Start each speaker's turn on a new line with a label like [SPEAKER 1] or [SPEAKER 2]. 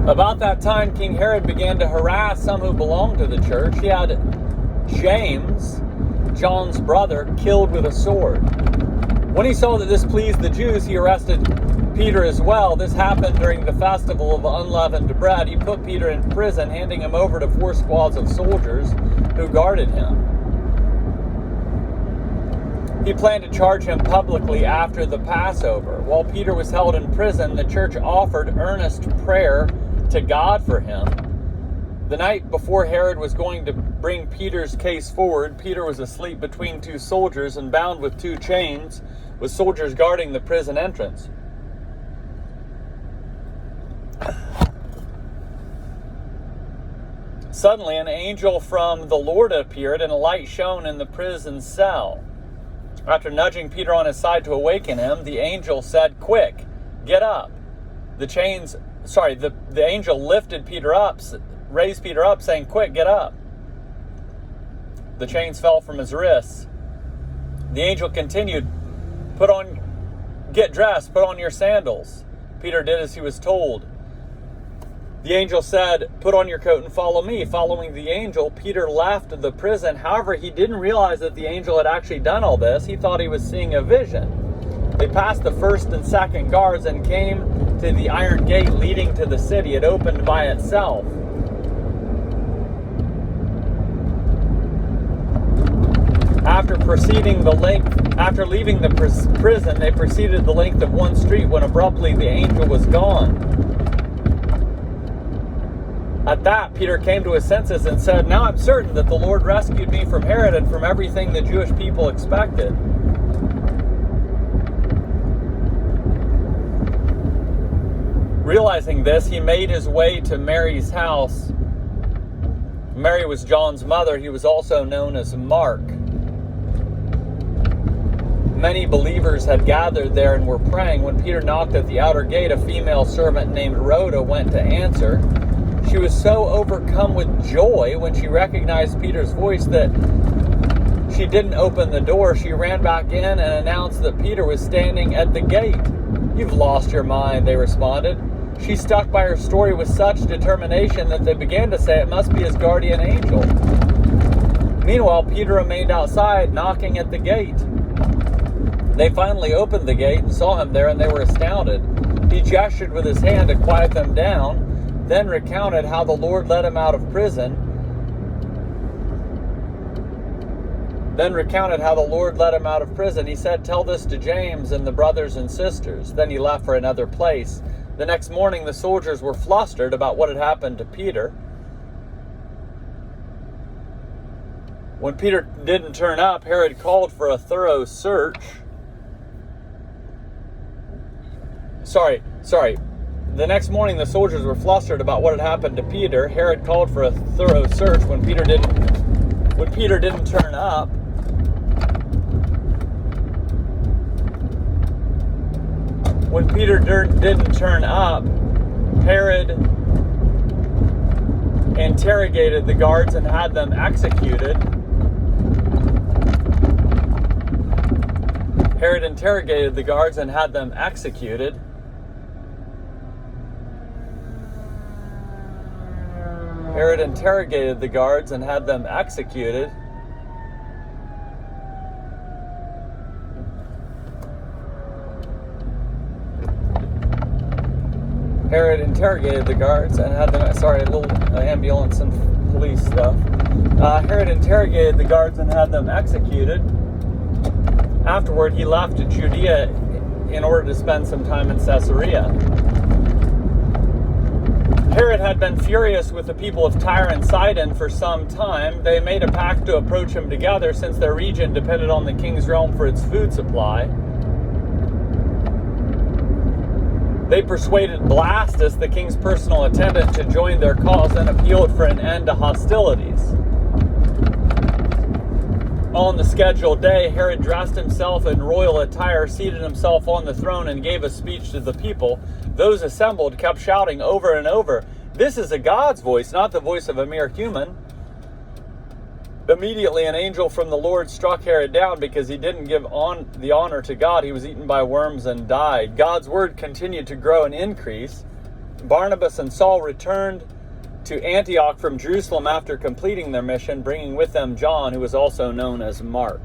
[SPEAKER 1] About that time, King Herod began to harass some who belonged to the church. He had James, John's brother, killed with a sword. When he saw that this pleased the Jews, he arrested Peter as well. This happened during the festival of unleavened bread. He put Peter in prison, handing him over to 4 squads of soldiers who guarded him. He planned to charge him publicly after the Passover. While Peter was held in prison, the church offered earnest prayer to God for him. The night before Herod was going to bring Peter's case forward, Peter was asleep between 2 soldiers and bound with 2 chains, with soldiers guarding the prison entrance. Suddenly, an angel from the Lord appeared, and a light shone in the prison cell. After nudging Peter on his side to awaken him, the angel said, "Quick, get up." The angel lifted Peter up, raised Peter up, saying, "Quick, get up." The chains fell from his wrists. The angel continued, "Get dressed, put on your sandals." Peter did as he was told. The angel said, "Put on your coat and follow me." Following the angel, Peter left the prison. However, he didn't realize that the angel had actually done all this. He thought he was seeing a vision. They passed the 1st and 2nd guards and came to the iron gate leading to the city. It opened by itself. After leaving the prison, they proceeded the length of one street when abruptly the angel was gone. At that, Peter came to his senses and said, "Now I'm certain that the Lord rescued me from Herod and from everything the Jewish people expected." Realizing this, he made his way to Mary's house. Mary was John's mother. He was also known as Mark. Many believers had gathered there and were praying. When Peter knocked at the outer gate, a female servant named Rhoda went to answer. She was so overcome with joy when she recognized Peter's voice that she didn't open the door. She ran back in and announced that Peter was standing at the gate. "You've lost your mind," they responded. She stuck by her story with such determination that they began to say it must be his guardian angel. Meanwhile, Peter remained outside, knocking at the gate. They finally opened the gate and saw him there, and they were astounded. He gestured with his hand to quiet them down, then recounted how the Lord led him out of prison. He said, "Tell this to James and the brothers and sisters." Then he left for another place. The next morning, the soldiers were flustered about what had happened to Peter. When Peter didn't turn up, Herod called for a thorough search. The next morning, the soldiers were flustered about what had happened to Peter. Herod called for a thorough search. When Peter didn't turn up, Herod interrogated the guards and had them executed. Herod interrogated the guards and had them executed. Herod interrogated the guards and had them executed. Herod interrogated the guards and had them... Sorry, a little ambulance and police stuff. Herod interrogated the guards and had them executed. Afterward, he left Judea in order to spend some time in Caesarea. Herod had been furious with the people of Tyre and Sidon for some time. They made a pact to approach him together since their region depended on the king's realm for its food supply. They persuaded Blastus, the king's personal attendant, to join their cause and appealed for an end to hostilities. On the scheduled day, Herod dressed himself in royal attire, seated himself on the throne, and gave a speech to the people. Those assembled kept shouting over and over, "This is a God's voice, not the voice of a mere human." Immediately, an angel from the Lord struck Herod down because he didn't give the honor to God. He was eaten by worms and died. God's word continued to grow and increase. Barnabas and Saul returned to Antioch from Jerusalem after completing their mission, bringing with them John, who was also known as Mark.